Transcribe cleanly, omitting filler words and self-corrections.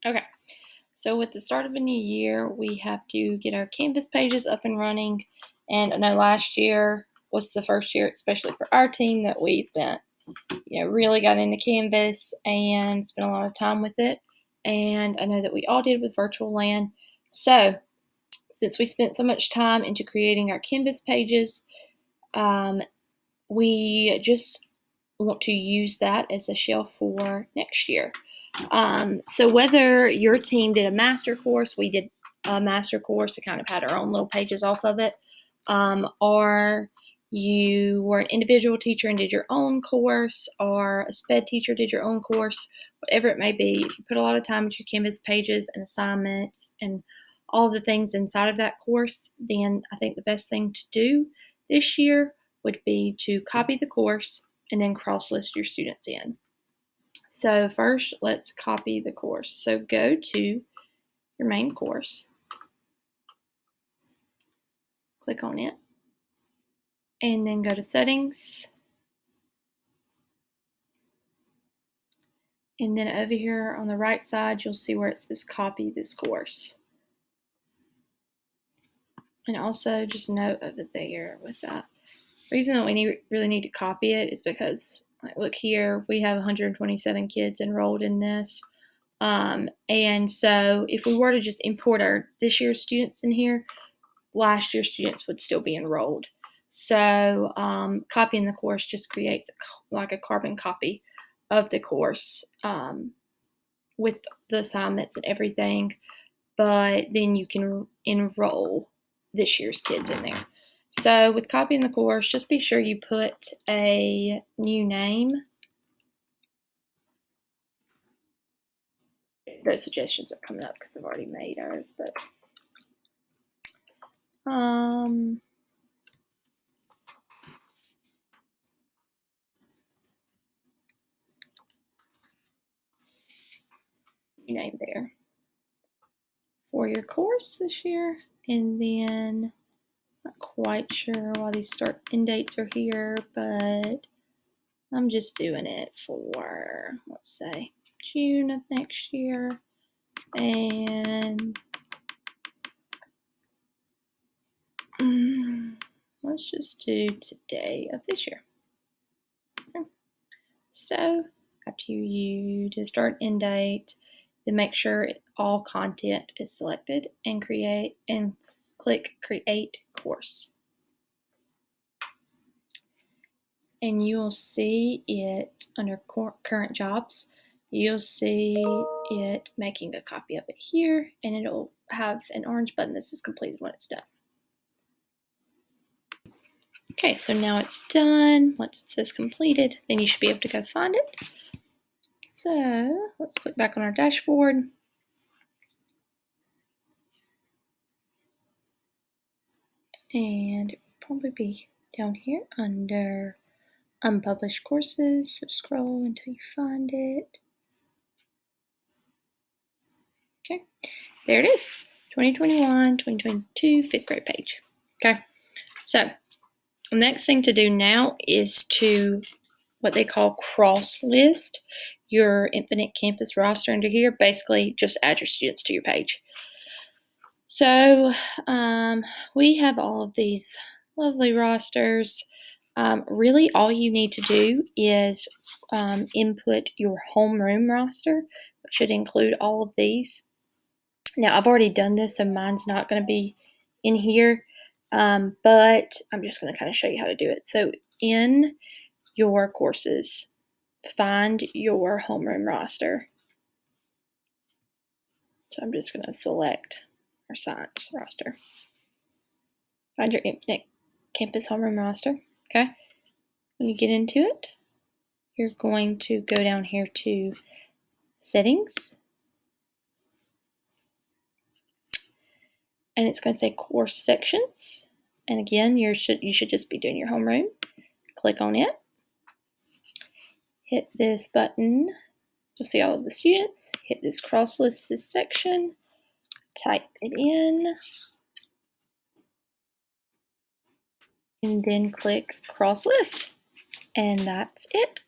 Okay, so with the start of a new year, we have to get our Canvas pages up and running. And I know last year was the first year, especially for our team, that we spent, really got into Canvas and spent a lot of time with it. And I know that we all did with Virtual LAN. So since we spent so much time into creating our Canvas pages, we just want to use that as a shell for next year. So whether your team did a master course, we did a master course that kind of had our own little pages off of it, or you were an individual teacher and did your own course, or a SPED teacher did your own course, whatever it may be, if you put a lot of time into your Canvas pages and assignments and all the things inside of that course, then I think the best thing to do this year would be to copy the course and then cross-list your students in. So first, let's copy the course. So go to your main course, click on it, and then go to Settings. And then over here on the right side, you'll see where it says Copy this course. And also just note over there with that. The reason that we really need to copy it is because, look here, we have 127 kids enrolled in this. And so if we were to just import this year's students in here, last year's students would still be enrolled. So copying the course just creates like a carbon copy of the course with the assignments and everything, but then you can enroll this year's kids in there. So with copying the course, just be sure you put a new name. Those suggestions are coming up because I've already made ours, but name there for your course this year. And then not quite sure why these start end dates are here, but I'm just doing it for, let's say, June of next year. And let's just do today of this year. Okay. So after you do start end date, then make sure all content is selected and click Create Course. And you'll see it under Current Jobs. You'll see it making a copy of it here, and it'll have an orange button that says completed when it's done. Okay, so now it's done. Once it says completed, then you should be able to go find it. So let's click back on our dashboard. And it will probably be down here under Unpublished Courses. So scroll until you find it. Okay, there it is. 2021, 2022, 5th grade page. Okay, so the next thing to do now is to what they call cross list your Infinite Campus roster under here. Basically, just add your students to your page. So we have all of these lovely rosters. Really, all you need to do is input your homeroom roster, which should include all of these. Now, I've already done this, so mine's not going to be in here, but I'm just going to kind of show you how to do it. So in your courses, find your homeroom roster. So I'm just going to select our science roster. Find your Infinite Campus homeroom roster. Okay. When you get into it, you're going to go down here to Settings. And it's going to say Course Sections. And again, you should just be doing your homeroom. Click on it. Hit this button. You'll see all of the students. Hit this cross list this section. Type it in. And then click cross list. And that's it.